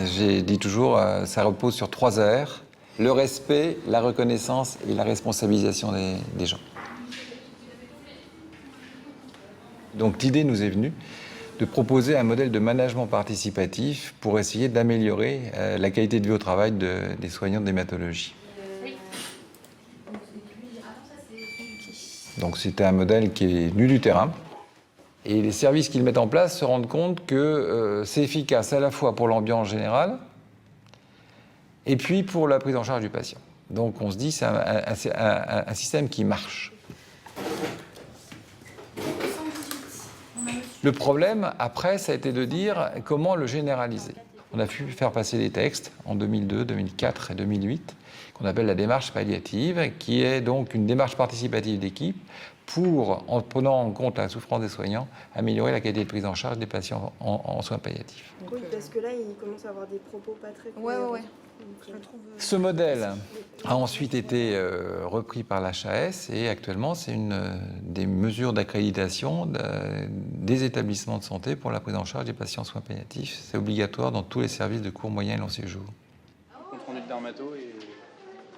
J'ai dit toujours, ça repose sur 3 R. Le respect, la reconnaissance et la responsabilisation des gens. Donc l'idée nous est venue de proposer un modèle de management participatif pour essayer d'améliorer la qualité de vie au travail des soignants d'hématologie. Donc c'était un modèle qui est venu du terrain. Et les services qu'ils mettent en place se rendent compte que c'est efficace à la fois pour l'ambiance générale et puis pour la prise en charge du patient. Donc on se dit c'est un système qui marche. Le problème, après, ça a été de dire comment le généraliser. On a pu faire passer des textes en 2002, 2004 et 2008 qu'on appelle la démarche palliative, qui est donc une démarche participative d'équipe pour, en prenant en compte la souffrance des soignants, améliorer la qualité de prise en charge des patients en soins palliatifs. Oui, parce que là, il commence à avoir des propos pas très cohérents. Ouais. Ce modèle a ensuite été repris par l'HAS et actuellement c'est une des mesures d'accréditation des établissements de santé pour la prise en charge des patients en soins palliatifs. C'est obligatoire dans tous les services de court, moyen et long séjour. Compte rendu de dermato et...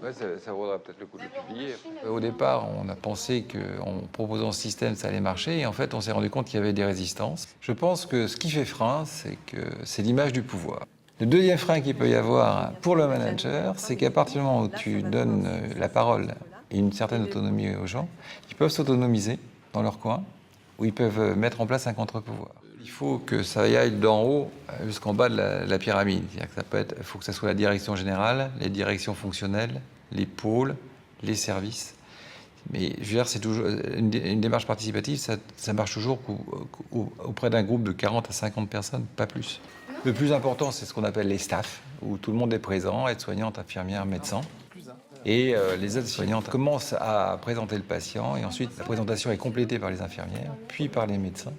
Ouais, ça vaudra peut-être le coup de le publier. Au départ, on a pensé qu'en proposant ce système, ça allait marcher. Et en fait, on s'est rendu compte qu'il y avait des résistances. Je pense que ce qui fait frein, c'est l'image du pouvoir. Le deuxième frein qu'il peut y avoir pour le manager, c'est qu'à partir du moment où tu donnes la parole et une certaine autonomie aux gens, ils peuvent s'autonomiser dans leur coin, ou ils peuvent mettre en place un contre-pouvoir. Il faut que ça aille d'en haut jusqu'en bas de la pyramide. C'est-à-dire que il faut que ça soit la direction générale, les directions fonctionnelles, les pôles, les services. Mais je veux dire, c'est toujours une démarche participative, ça marche toujours auprès d'un groupe de 40 à 50 personnes, pas plus. Le plus important, c'est ce qu'on appelle les staffs, où tout le monde est présent, aides-soignantes, infirmières, médecins. Et les aides-soignantes commencent à présenter le patient, et ensuite la présentation est complétée par les infirmières, puis par les médecins,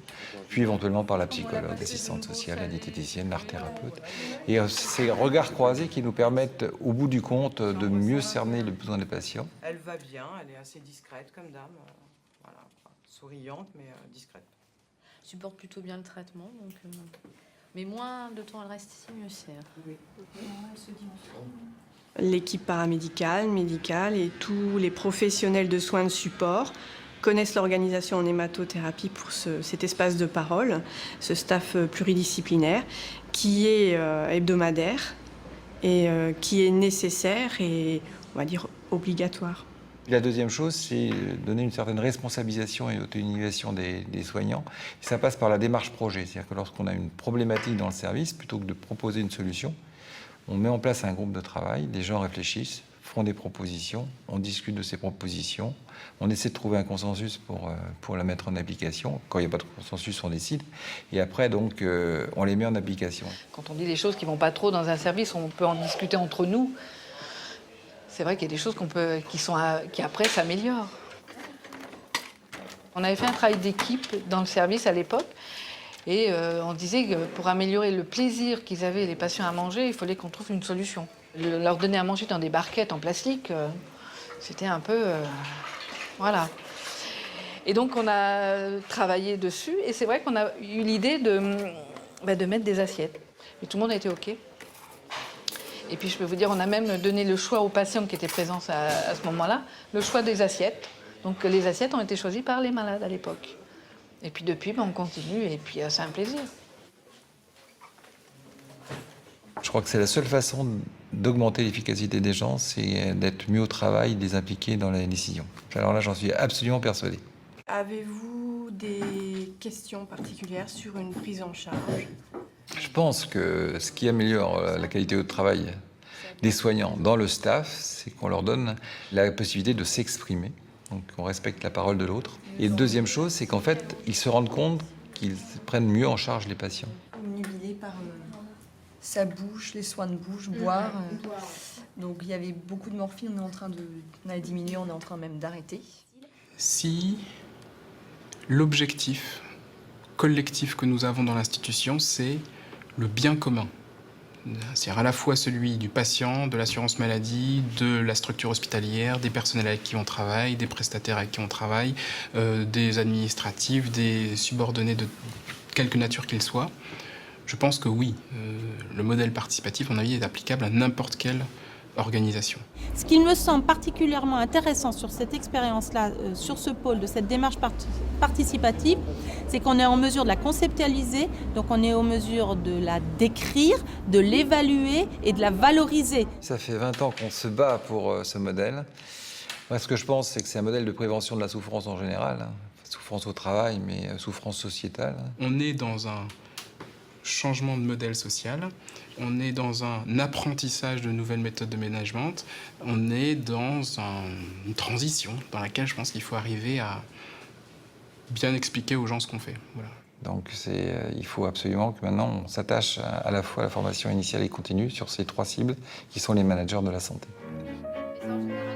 puis éventuellement par la psychologue, l'assistante sociale, la diététicienne, l'art thérapeute. Et ces regards croisés qui nous permettent, au bout du compte, de mieux cerner les besoins des patients. Elle va bien, elle est assez discrète comme dame, voilà, souriante mais discrète. Supporte plutôt bien le traitement, donc, mais moins de temps elle reste ici, mieux c'est. Oui. L'équipe paramédicale, médicale et tous les professionnels de soins de support connaissent l'organisation en hématothérapie pour cet espace de parole, ce staff pluridisciplinaire qui est hebdomadaire et qui est nécessaire et, on va dire, obligatoire. La deuxième chose, c'est donner une certaine responsabilisation et autonomisation des soignants. Et ça passe par la démarche projet. C'est-à-dire que lorsqu'on a une problématique dans le service, plutôt que de proposer une solution, on met en place un groupe de travail, les gens réfléchissent, font des propositions, on discute de ces propositions, on essaie de trouver un consensus pour la mettre en application. Quand il n'y a pas de consensus, on décide. Et après, donc, on les met en application. Quand on dit des choses qui ne vont pas trop dans un service, on peut en discuter entre nous. C'est vrai qu'il y a des choses qui après s'améliorent. On avait fait un travail d'équipe dans le service à l'époque. Et on disait que pour améliorer le plaisir qu'ils avaient, les patients, à manger, il fallait qu'on trouve une solution. Leur donner à manger dans des barquettes en plastique, c'était un peu... voilà. Et donc on a travaillé dessus, et c'est vrai qu'on a eu l'idée de mettre des assiettes. Et tout le monde a été OK. Et puis je peux vous dire, on a même donné le choix aux patients qui étaient présents à ce moment-là, le choix des assiettes. Donc les assiettes ont été choisies par les malades à l'époque. Et puis depuis, on continue, et puis c'est un plaisir. Je crois que c'est la seule façon d'augmenter l'efficacité des gens, c'est d'être mieux au travail, de les impliquer dans les décisions. Alors là, j'en suis absolument persuadé. Avez-vous des questions particulières sur une prise en charge ? Je pense que ce qui améliore la qualité de travail des soignants dans le staff, c'est qu'on leur donne la possibilité de s'exprimer. Donc on respecte la parole de l'autre. Et la deuxième chose, c'est qu'en fait, ils se rendent compte qu'ils prennent mieux en charge les patients. Obnubilé par sa bouche, les soins de bouche, boire. Donc il y avait beaucoup de morphine, on a diminué, on est en train même d'arrêter. Si l'objectif collectif que nous avons dans l'institution, c'est le bien commun, c'est-à-dire à la fois celui du patient, de l'assurance maladie, de la structure hospitalière, des personnels avec qui on travaille, des prestataires avec qui on travaille, des administratifs, des subordonnés de quelque nature qu'ils soient. Je pense que oui, le modèle participatif, à mon avis, est applicable à n'importe quelle organisation. Ce qui me semble particulièrement intéressant sur cette expérience-là, sur ce pôle de cette démarche participative, c'est qu'on est en mesure de la conceptualiser, donc on est en mesure de la décrire, de l'évaluer et de la valoriser. Ça fait 20 ans qu'on se bat pour ce modèle. Moi, ce que je pense, c'est que c'est un modèle de prévention de la souffrance en général, hein. Souffrance au travail, mais souffrance sociétale. On est dans un changement de modèle social, on est dans un apprentissage de nouvelles méthodes de management, on est dans une transition dans laquelle je pense qu'il faut arriver à bien expliquer aux gens ce qu'on fait. Voilà. Donc il faut absolument que maintenant on s'attache à la fois à la formation initiale et continue sur ces 3 cibles qui sont les managers de la santé. Mais en général,